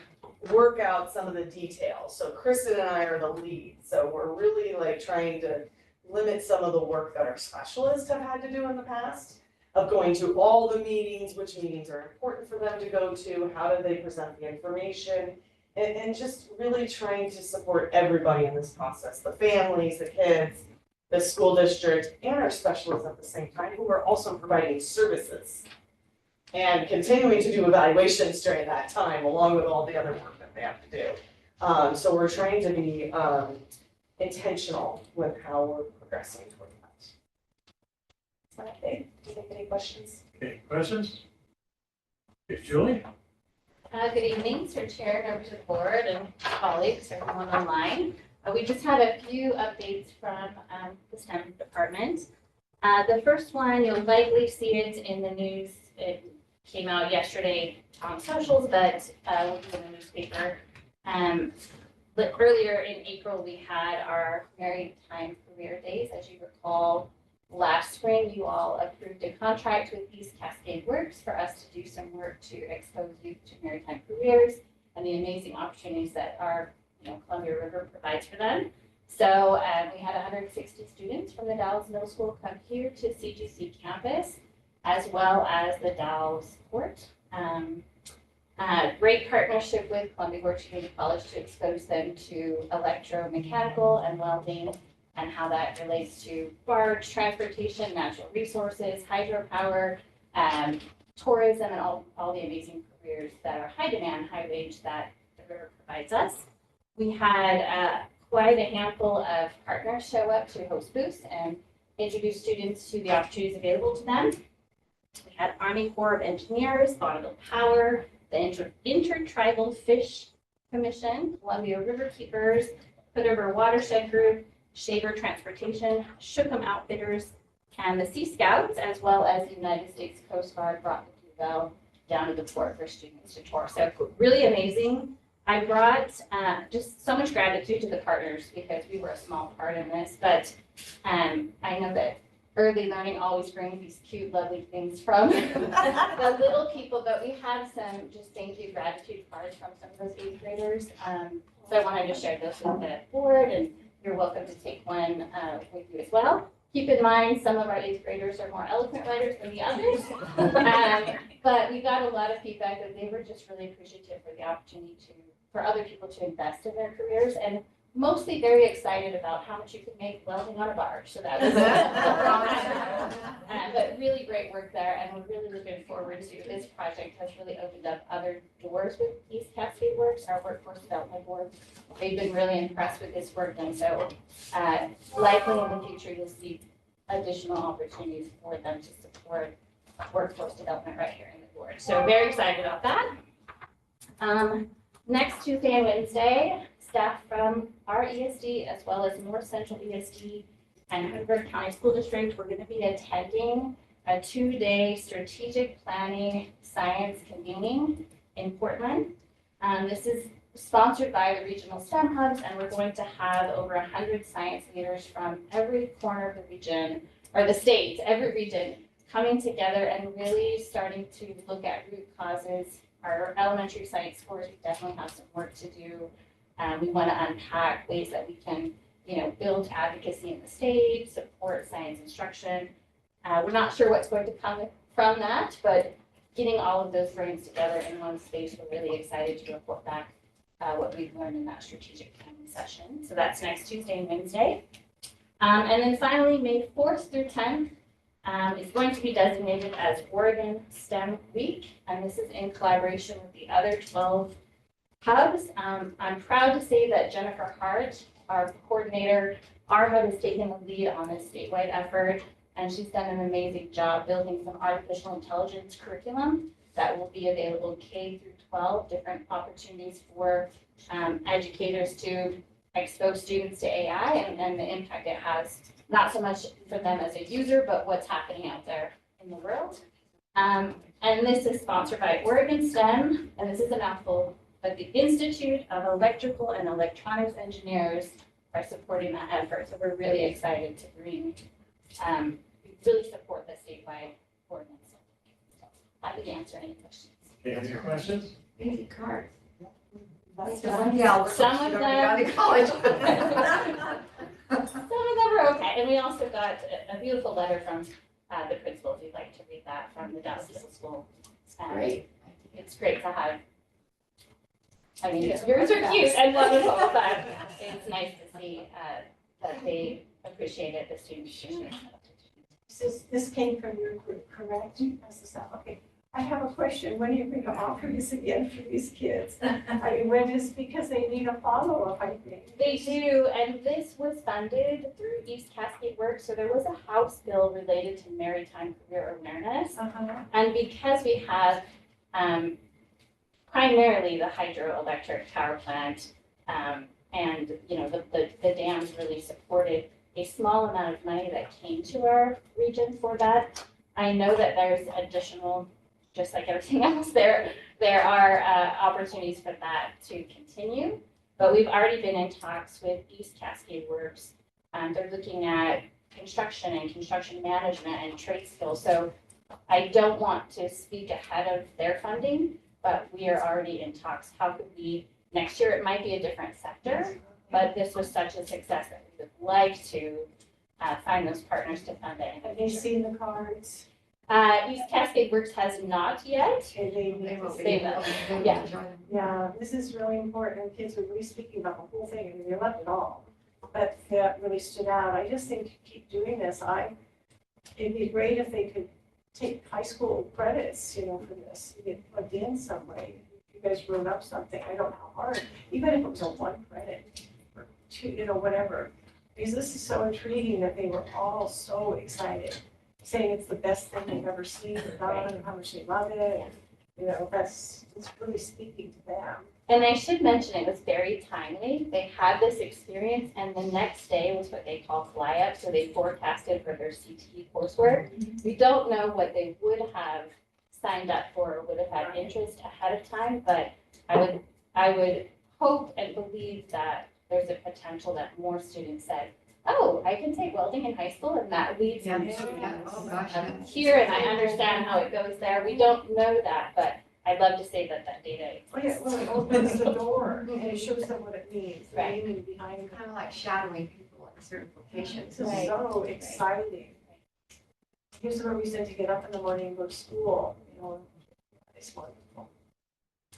work out some of the details. So Kristen and I are the lead. So we're really trying to limit some of the work that our specialists have had to do in the past, of going to all the meetings, which meetings are important for them to go to, how do they present the information, and just really trying to support everybody in this process, the families, the kids, the school district, and our specialists at the same time, who are also providing services and continuing to do evaluations during that time, along with all the other work that they have to do. So we're trying to be intentional with how we're progressing toward that. That's my thing. Do you have any questions? Okay, questions? Okay, Julie? Good evening, Sir Chair, members of the board, and colleagues, everyone online. We just had a few updates from the STEM department. The first one, you'll likely see it in the news. It came out yesterday on socials, but will be in the newspaper. But earlier in April, we had our Maritime Career Days. As you recall, last spring, you all approved a contract with East Cascade Works for us to do some work to expose youth to maritime careers and the amazing opportunities that our Columbia River provides for them. So we had 160 students from the Dalles Middle School come here to CGC campus, as well as the Dalles Port. Great partnership with Columbia Works Community College to expose them to electromechanical and welding, and how that relates to barge transportation, natural resources, hydropower, tourism, and all the amazing careers that are high demand, high wage that the river provides us. We had quite a handful of partners show up to host booths and introduce students to the opportunities available to them. We had Army Corps of Engineers, Bonneville Power, the Intertribal Fish Commission, Columbia River Keepers, Hood River Watershed Group, Shaver Transportation, Shookum Outfitters, and the Sea Scouts, as well as the United States Coast Guard brought the Bluebell down to the port for students to tour. So really amazing. I brought just so much gratitude to the partners because we were a small part in this, but I know that early learning always brings these cute, lovely things from the little people, but we had some just thank you gratitude cards from some of those 8th graders. So I wanted to share those with the board, and you're welcome to take one with you as well. Keep in mind, some of our 8th graders are more eloquent writers than the others. But we got a lot of feedback that they were just really appreciative for the opportunity for other people to invest in their careers, and mostly very excited about how much you could make welding on a barge. So that was but really great work there, and we're really looking forward to this project. Has really opened up other doors with East Cascade Works, our workforce development board. They've been really impressed with this work, and so likely in the future you'll see additional opportunities for them to support workforce development right here in the board. So very excited about that. Next Tuesday and Wednesday, staff from our ESD as well as North Central ESD and Hood County School District, we're going to be attending a 2-day strategic planning science convening in Portland. This is sponsored by the regional STEM hubs, and we're going to have over 100 science leaders from every corner of the region, or the state, every region, coming together and really starting to look at root causes. Our elementary science scores, we definitely have some work to do. We want to unpack ways that we can, build advocacy in the state, support science instruction. We're not sure what's going to come from that, but getting all of those brains together in one space, we're really excited to report back what we've learned in that strategic planning session. So that's next Tuesday and Wednesday. And then finally, May 4th through 10th is going to be designated as Oregon STEM Week, and this is in collaboration with the other 12 hubs. I'm proud to say that Jennifer Hart, our coordinator, our hub has taken the lead on this statewide effort, and she's done an amazing job building some artificial intelligence curriculum that will be available K through 12, different opportunities for educators to expose students to AI and the impact it has, not so much for them as a user, but what's happening out there in the world. And this is sponsored by Oregon STEM, and this is a mouthful, but the Institute of Electrical and Electronics Engineers are supporting that effort. So we're really excited to really support the statewide ordinance. So happy to answer any questions. Any questions? Easy card. Some of them, college. some of them are okay. And we also got a beautiful letter from the principal, if you'd like to read that, from the Dallas School. Great. It's great to have. I mean, yours are cute and wonderful, but it's nice to see that they appreciated the students. This came from your group, correct? Okay. I have a question. When are you going to offer this again for these kids? I mean, when is, because they need a follow-up, I think. They do, and this was funded through East Cascade Works. So there was a House bill related to maritime career awareness. And because we have primarily the hydroelectric power plant, and the dams really supported a small amount of money that came to our region for that. I know that there's additional, just like everything else, there are opportunities for that to continue, but we've already been in talks with East Cascade Works. They're looking at construction and construction management and trade skills. So I don't want to speak ahead of their funding, but we are already in talks. How could we, next year it might be a different sector, but this was such a success that we would like to find those partners to fund it. Have you seen the cards? East Cascade Works has not yet. They will. Yeah. Yeah, this is really important. Kids are really speaking about the whole thing. I mean, they love it all. But that really stood out. I just think to keep doing this, it'd be great if they could take high school credits, for this, get plugged in some way. You guys wrote up something, I don't know how hard, even if it was a 1 credit for whatever. Because this is so intriguing that they were all so excited, saying it's the best thing they've ever seen or done and how much they love it. It's really speaking to them. And I should mention, it was very timely. They had this experience, and the next day was what they call fly up, so they forecasted for their CTE coursework. We don't know what they would have signed up for or would have had interest ahead of time, but I would hope and believe that there's a potential that more students said, oh, I can take welding in high school, and that leads into here, and I understand how it goes there. We don't know that, but I'd love to say that that data exists. Oh, yeah, well, it opens the door and it shows them what it means, the Right. meaning behind it. Kind of like shadowing people in certain locations. This is so exciting. Gives them a reason to get up in the morning and go to school, it's wonderful.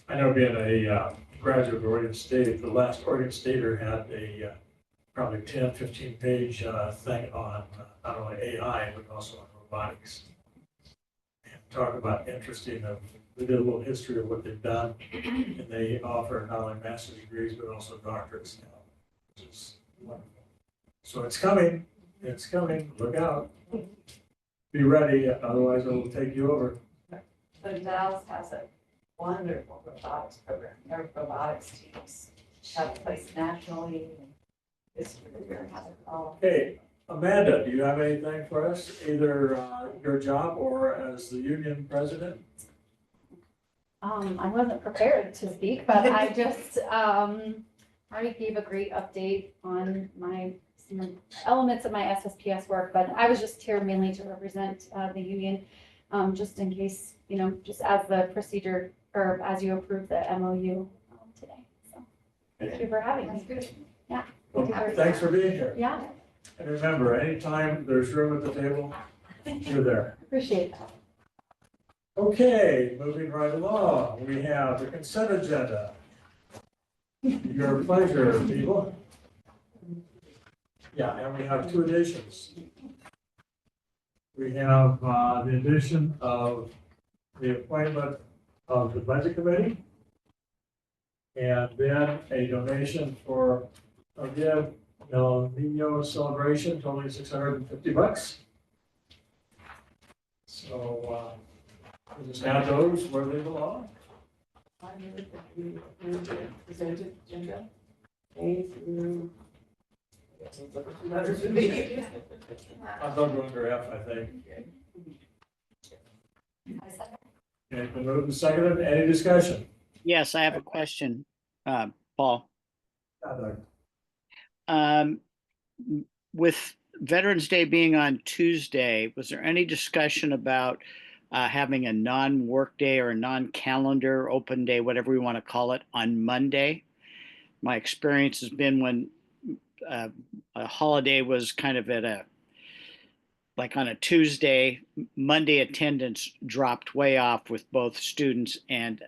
I know being a graduate of Oregon State, the last Oregon Stater had a probably 10, 15-page thing on not only AI, but also on robotics. And talk about interesting, they did a little history of what they've done, and they offer not only master's degrees, but also doctorates now, which is wonderful. So it's coming, look out. Be ready, otherwise it will take you over. The Dallas has a wonderful robotics program. Their robotics teams have placed nationally. And this year has it all. Okay, Amanda, do you have anything for us, either your job or as the union president? I wasn't prepared to speak, but I just already gave a great update on some elements of my SSPS work, but I was just here mainly to represent the union, just in case, just as the procedure or as you approve the MOU today. So thank you for having me. Yeah. Well, thanks for being here. Yeah, And remember, anytime there's room at the table, you're there. appreciate that. Okay, moving right along, we have the consent agenda. Your pleasure, people. Yeah, and we have two additions. We have the addition of the appointment of the budget committee, and then a donation for El Nino celebration totaling $650. So we'll just add those where they belong. I move that we approve the presented agenda A through. Letters would be. I'll go under F, I think. Okay, been moved and seconded. Any discussion? Yes, I have a question, Paul. Doug. With Veterans Day being on Tuesday, was there any discussion about having a non-work day or a non-calendar open day, whatever we want to call it, on Monday? My experience has been when a holiday was kind of like on a Tuesday, Monday attendance dropped way off with both students and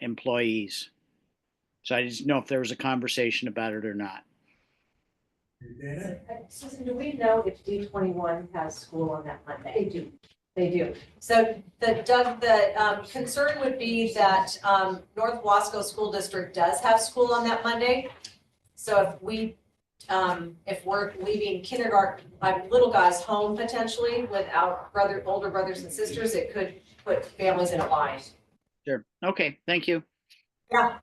employees. So I just know if there was a conversation about it or not. Dana? Susan, do we know if D21 has school on that Monday? They do. They do. So Doug, the concern would be that North Wasco School District does have school on that Monday. So if we're leaving kindergarten, little guys home potentially without older brothers and sisters, it could put families in a bind. Sure. Okay. Thank you. Yeah.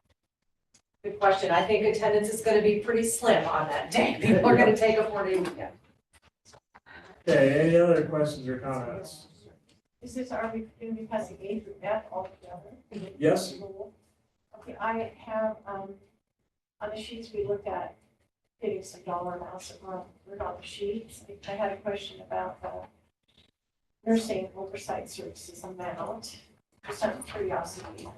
Good question. I think attendance is going to be pretty slim on that day. People are going to take a 4-day weekend. Okay, any other questions or comments? Are we going to be passing A through F altogether? Yes. Okay, I have, on the sheets we looked at, getting some dollar amounts that were on the sheets. I had a question about the nursing oversight services amount, just out of curiosity.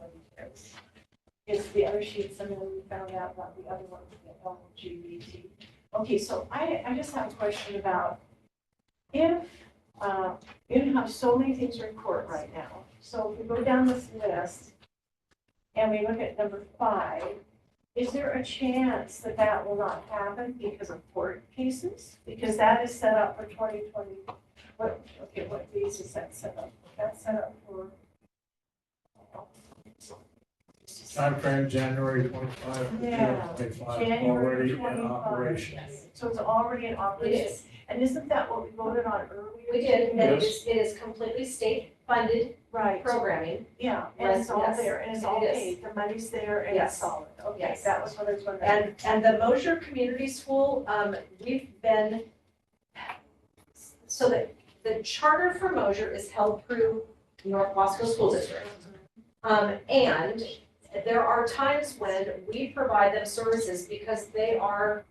It's the other sheets, and then we found out about the other one, the LGBT. Okay, so I just have a question about if you have so many things in court right now. So if we go down this list and we look at number 5, is there a chance that that will not happen because of court cases? Because that is set up for 2020. What days is that set up? That's set up for. Timeframe, January 25, to June Yeah, 25, January already in 25, operation. yes. So it's already in It operation. is. And isn't that what we voted on earlier? We did, and it Yes. is completely state-funded Right, programming. yeah, and it's all Yes, there, and it's it all is. paid, the money's there, and Yes. it's solid. Okay, Yes. that was what I was wondering. And the Mosher Community School, we've been, so the charter for Mosher is held through North Wasco School District. And there are times when we provide them services because they are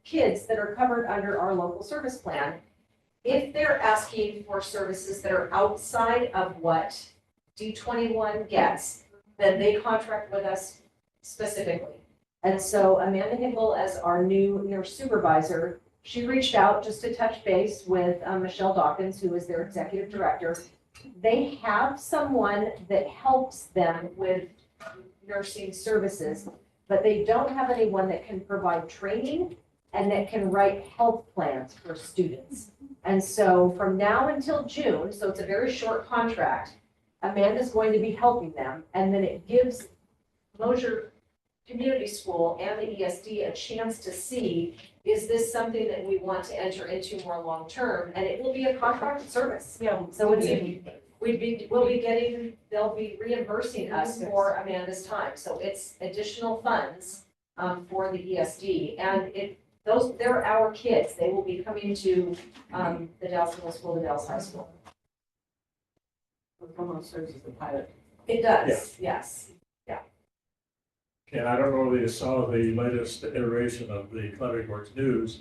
kids that are covered under our local service plan. If they're asking for services that are outside of what D21 gets, then they contract with us specifically. And so Amanda Hinkle, as our new nurse supervisor, she reached out just to touch base with Michelle Dawkins, who is their executive director. They have someone that helps them with nursing services, but they don't have anyone that can provide training and that can write health plans for students. And so from now until June, so it's a very short contract, Amanda's going to be helping them, and then it gives Mosher Community School and the ESD a chance to see, is this something that we want to enter into more long-term? And it will be a contracted service. Yeah. So we'll be getting, they'll be reimbursing us for Amanda's time. So it's additional funds for the ESD. And they're our kids. They will be coming to the Dalles Middle School, the Dalles High School. It almost serves as the pilot. It does, yes. And I don't know if you saw the latest iteration of the Cleveland Works News.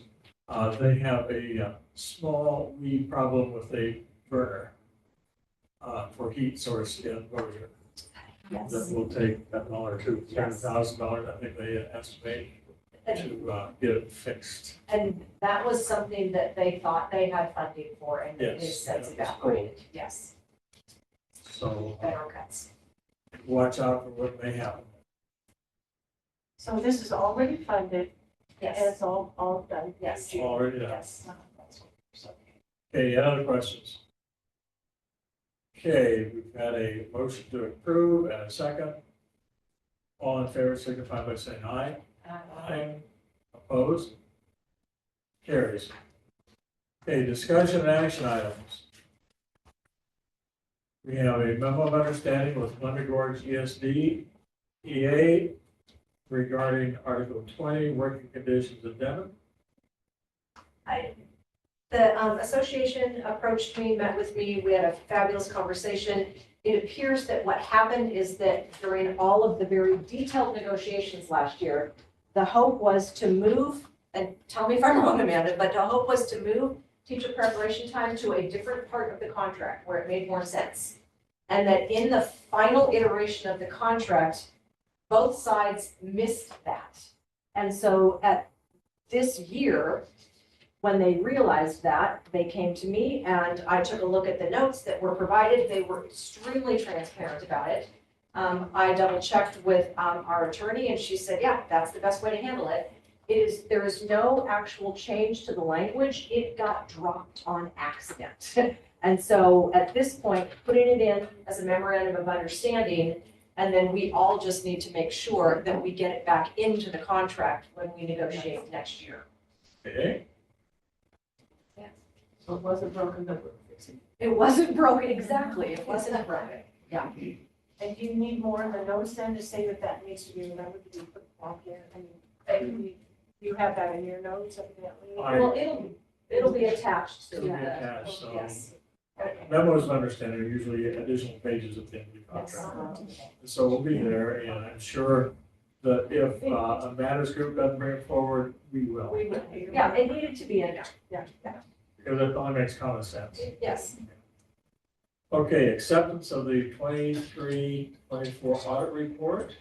They have a small wee problem with a burner for heat source in Mosher. Yes. That will take $1 to $10,000, I think they estimate, to get it fixed. And that was something that they thought they had funding for, and it Yes, is since that was evaporated, yes, So federal cuts. watch out for what may happen. So this is already funded, and Yes, it's all done. yes, Already done. yes. Okay, other questions? Okay, we've had a motion to approve and a second. All in favor, signify by saying aye. Aye. Opposed? Carries. Okay, discussion and action items. We have a memo of understanding with Columbia Gorge ESD, EA, regarding Article 20, working conditions addendum. The association approached me, met with me, we had a fabulous conversation. It appears that what happened is that during all of the very detailed negotiations last year, the hope was to move, and tell me if I'm wrong, Amanda, but the hope was to move teacher preparation time to a different part of the contract where it made more sense. And that in the final iteration of the contract, both sides missed that. And so at this year, when they realized that, they came to me and I took a look at the notes that were provided. They were extremely transparent about it. I double checked with our attorney and she said, yeah, that's the best way to handle it. There is no actual change to the language. It got dropped on accident. And so at this point, putting it in as a memorandum of understanding, and then we all just need to make sure that we get it back into the contract when we negotiate next year. Okay, So it wasn't broken, but we're fixing it. It wasn't broken, exactly. It wasn't broken. Yeah. And do you need more in the notes then to say that that needs to be remembered to be put back there? I mean, you have that in your notes evidently? Well, it'll be attached to It'll be the, attached, so- yes. memos of understanding are usually additional pages at the end of the contract. So we'll be there, and I'm sure that if Amanda's group doesn't bring it forward, we will. Yeah, it needed to be in there. Yeah. Because it only makes common sense. Yes. Okay, acceptance of the 23-24 audit report.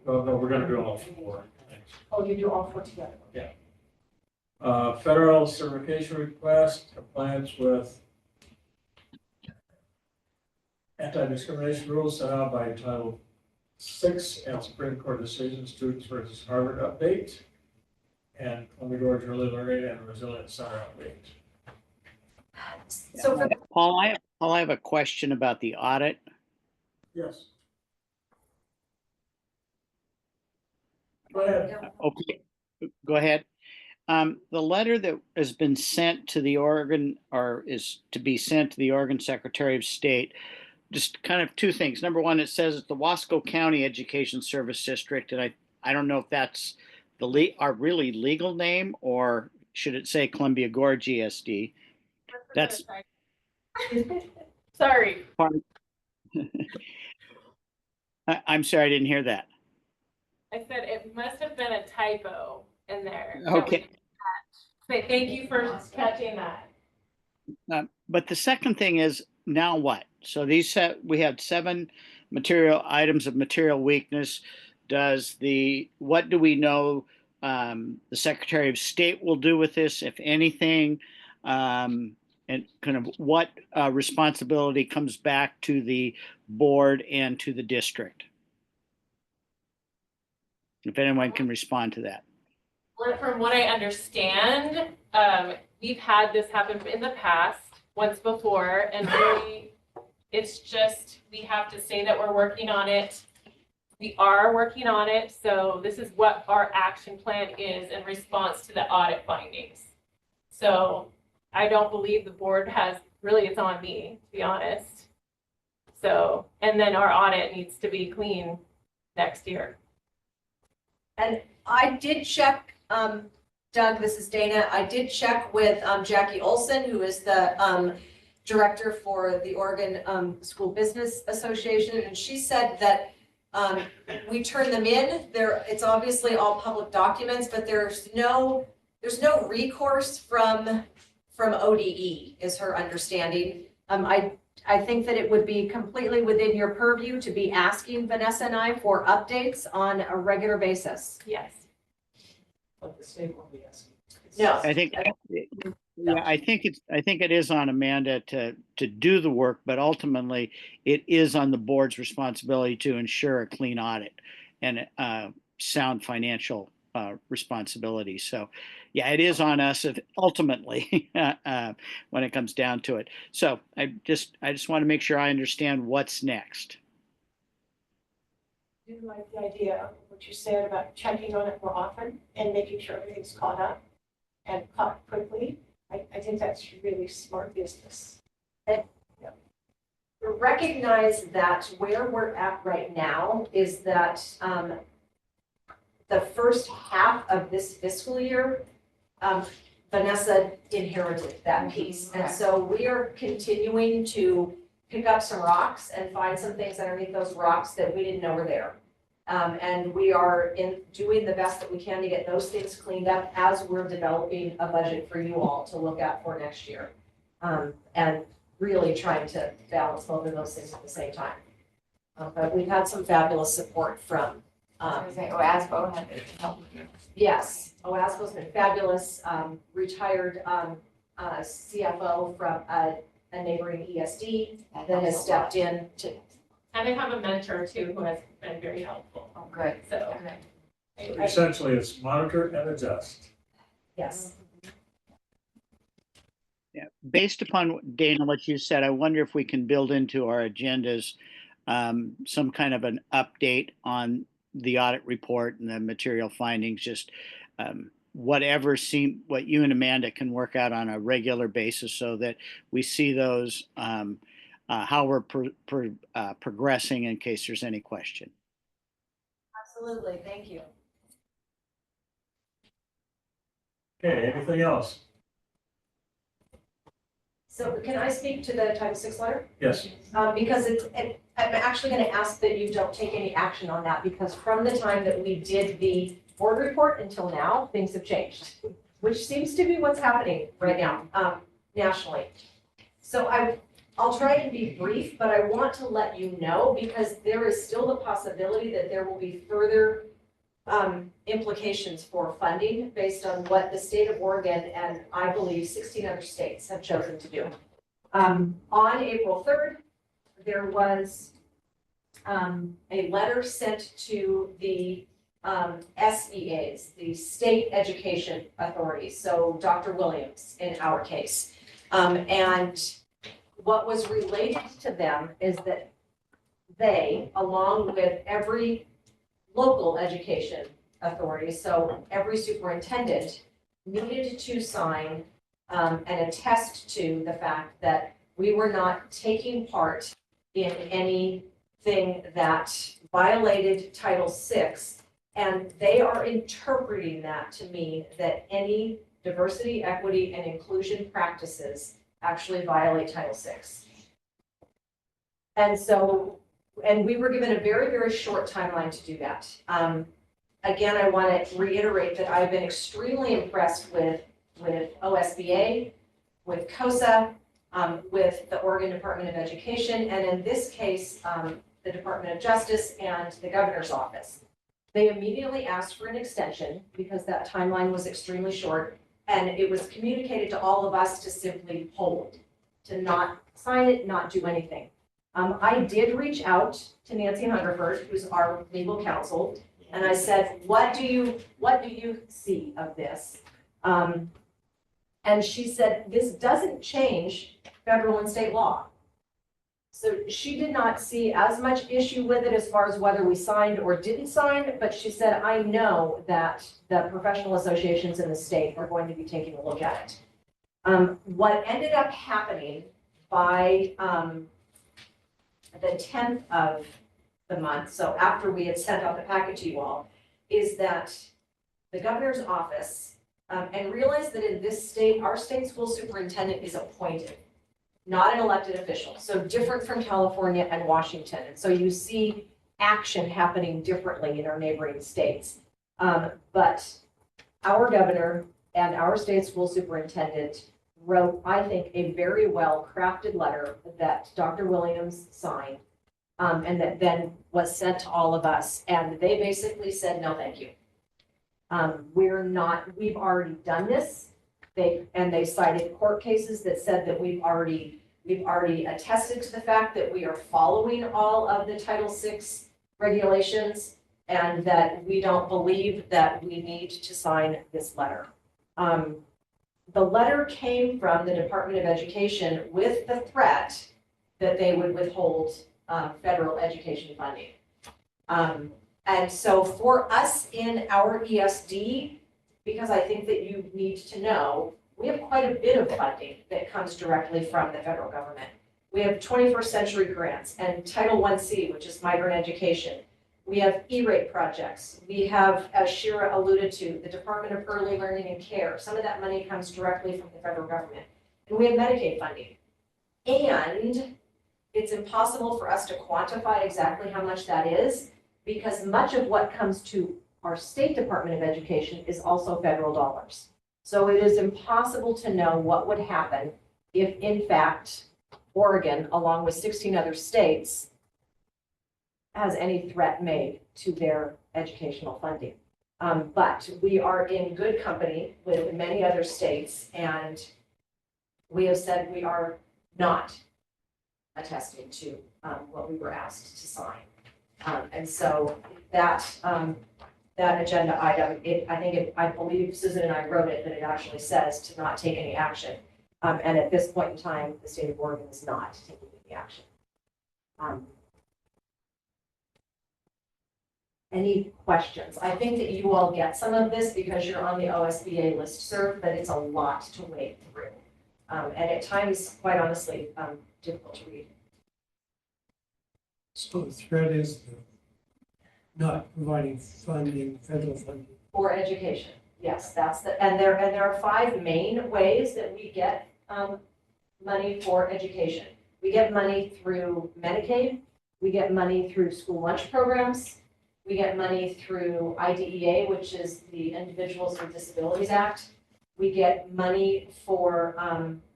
No, we're gonna do all four. Oh, you do all four together? Federal certification request, compliance with anti-discrimination rules set out by Title VI and Supreme Court decision, Students versus Harvard update, and Columbia Gorge Early Learning and Resilience Center update. So for Paul, Paul, I have a question about the audit. Yes. Go ahead. Okay, go ahead. The letter that has been sent to the Oregon, or is to be sent to the Oregon Secretary of State, just kind of two things. Number one, it says it's the Wasco County Education Service District, and I don't know if that's our really legal name, or should it say Columbia Gorge ESD? That's Sorry. I'm sorry, I didn't hear that. I said it must have been a typo in there. Okay. Thank you for catching that. But the second thing is, now what? So we have 7 material items of material weakness. What do we know the Secretary of State will do with this, if anything? And kind of what responsibility comes back to the board and to the district? If anyone can respond to that. From what I understand, we've had this happen in the past once before, and really, it's just, we have to say that we're working on it. We are working on it, so this is what our action plan is in response to the audit findings. So I don't believe the board has, really, it's on me, to be honest. So, and then our audit needs to be clean next year. And I did check, Doug, this is Dana. I did check with Jackie Olson, who is the director for the Oregon School Business Association, and she said that we turn them in. It's obviously all public documents, but there's no recourse from ODE, is her understanding. I think that it would be completely within your purview to be asking Vanessa and I for updates on a regular basis. Yes. But the state won't be asking. No. I think it is on Amanda to do the work, but ultimately it is on the board's responsibility to ensure a clean audit and sound financial responsibility. So, yeah, it is on us ultimately when it comes down to it. So I just want to make sure I understand what's next. I do like the idea of what you said about checking on it more often and making sure everything's caught up and caught quickly. I think that's really smart business. Recognize that where we're at right now is that the first half of this fiscal year, Vanessa inherited that piece. And so we are continuing to pick up some rocks and find some things underneath those rocks that we didn't know were there. And we are doing the best that we can to get those things cleaned up as we're developing a budget for you all to look at for next year. And really trying to balance both of those things at the same time. But we've had some fabulous support from OASBO had been helping you. Yes, OASBO's been fabulous. Retired CFO from a neighboring ESD that has stepped in to. And I have a mentor too who has been very helpful. Oh, good. So Okay. Essentially, it's monitor and adjust. Yes. Yeah, based upon Dana, what you said, I wonder if we can build into our agendas some kind of an update on the audit report and the material findings, just what you and Amanda can work out on a regular basis so that we see those, how we're progressing in case there's any question. Absolutely, thank you. Okay, anything else? So can I speak to the Title VI letter? Yes. Because I'm actually going to ask that you don't take any action on that, because from the time that we did the board report until now, things have changed, which seems to be what's happening right now nationally. So I'll try and be brief, but I want to let you know, because there is still the possibility that there will be further implications for funding based on what the state of Oregon and I believe 16 other states have chosen to do. On April 3rd, there was a letter sent to the SEAs, the state education authorities, so Dr. Williams in our case. And what was related to them is that they, along with every local education authority, so every superintendent, needed to sign and attest to the fact that we were not taking part in anything that violated Title VI. And they are interpreting that to mean that any diversity, equity, and inclusion practices actually violate Title VI. And so, and we were given a very, very short timeline to do that. Again, I want to reiterate that I've been extremely impressed with OSBA, with COSA, with the Oregon Department of Education, and in this case, the Department of Justice and the governor's office. They immediately asked for an extension because that timeline was extremely short, and it was communicated to all of us to simply hold, to not sign it, not do anything. I did reach out to Nancy Hungerford, who's our legal counsel, and I said, what do you see of this? And she said, this doesn't change federal and state law. So she did not see as much issue with it as far as whether we signed or didn't sign, but she said, I know that the professional associations in the state are going to be taking a look at it. What ended up happening by the 10th of the month, so after we had sent out the packet to you all, is that the governor's office, and realize that in this state, our state school superintendent is appointed, not an elected official, so different from California and Washington. And so you see action happening differently in our neighboring states. But our governor and our state school superintendent wrote, I think, a very well crafted letter that Dr. Williams signed, and that then was sent to all of us. And they basically said, no, thank you. We've already done this. They cited court cases that said that we've already attested to the fact that we are following all of the Title VI regulations, and that we don't believe that we need to sign this letter. The letter came from the Department of Education with the threat that they would withhold federal education funding. And so for us in our ESD, because I think that you need to know, we have quite a bit of funding that comes directly from the federal government. We have 21st century grants and Title I-C, which is migrant education. We have E-rate projects. We have, as Shira alluded to, the Department of Early Learning and Care. Some of that money comes directly from the federal government. And we have Medicaid funding. And it's impossible for us to quantify exactly how much that is, because much of what comes to our State Department of Education is also federal dollars. So it is impossible to know what would happen if, in fact, Oregon, along with 16 other states, has any threat made to their educational funding. But we are in good company with many other states, and we have said we are not attesting to what we were asked to sign. And so that agenda item, I believe Susan and I wrote it, that it actually says to not take any action. And at this point in time, the state of Oregon is not taking any action. Any questions? I think that you all get some of this because you're on the OSBA listserv, but it's a lot to wade through. And at times, quite honestly, difficult to read. So the threat is not providing funding, federal funding. For education, yes, that's and there are 5 main ways that we get money for education. We get money through Medicaid, we get money through school lunch programs, we get money through IDEA, which is the Individuals with Disabilities Act. We get money for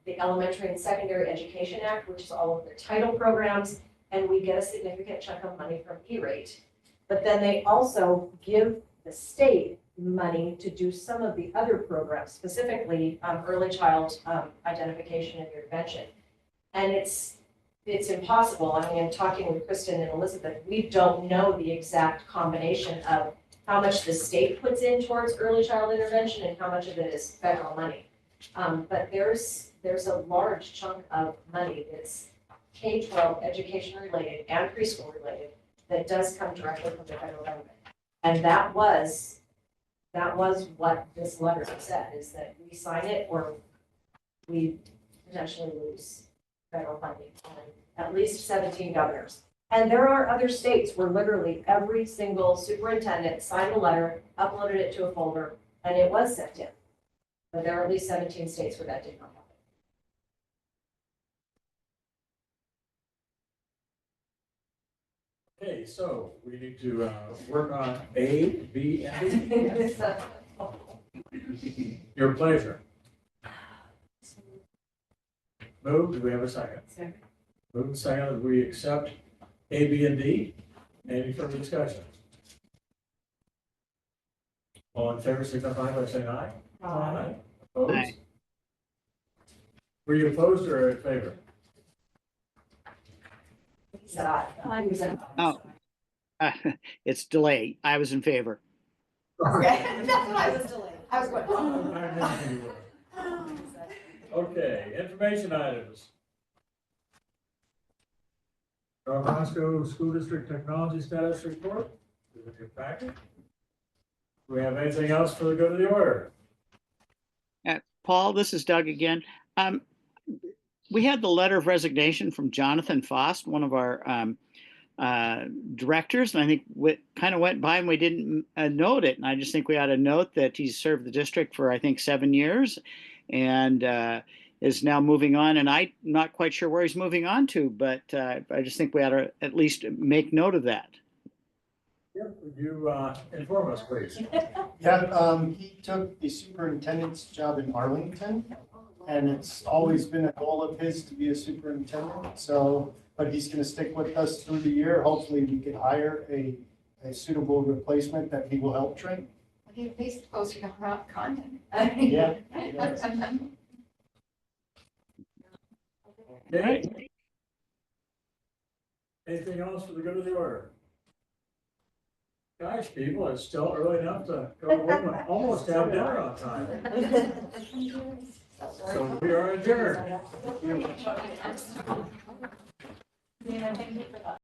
the Elementary and Secondary Education Act, which is all of the title programs, and we get a significant chunk of money from E-rate. But then they also give the state money to do some of the other programs, specifically early child identification and intervention. And it's impossible. I mean, I'm talking with Kristen and Elizabeth, we don't know the exact combination of how much the state puts in towards early child intervention and how much of it is federal money. But there's there's a large chunk of money that's K-12 education related and preschool related that does come directly from the federal government. And that was what this letter said, is that we sign it or we potentially lose federal funding on at least 17 governors. And there are other states where literally every single superintendent signed a letter, uploaded it to a folder, and it was sent in. But there are at least 17 states where that did not happen. Okay, so we need to work on A, B, and D. Your pleasure. Move, do we have a second? Second. Move and second that we accept A, B, and D. Any further discussion? All in favor, signify by saying aye. Aye. Opposed? Aye. Were you opposed or in favor? Said aye. Oh, it's delay. I was in favor. Okay, that's what I was delayed. I was going, oh. I knew you were. Okay, information items. North Moscow School District Technology Status Report. Is it your packet? Do we have anything else for the good of the order? Paul, this is Doug again. We had the letter of resignation from Jonathan Fost, one of our directors, and I think we kind of went by and we didn't note it. And I just think we ought to note that he's served the district for, I think, 7 years and is now moving on. And I'm not quite sure where he's moving on to, but I just think we ought to at least make note of that. Yep, would you inform us, please? Yeah, he took the superintendent's job in Arlington, and it's always been a goal of his to be a superintendent. So, but he's going to stick with us through the year. Hopefully, we can hire a suitable replacement that he will help train. He pays closer to content. Yeah. Okay. Anything else for the good of the order? Gosh, people, it's still early enough to go home and almost have dinner on time. So we are adjourned. Yeah, thank you for that.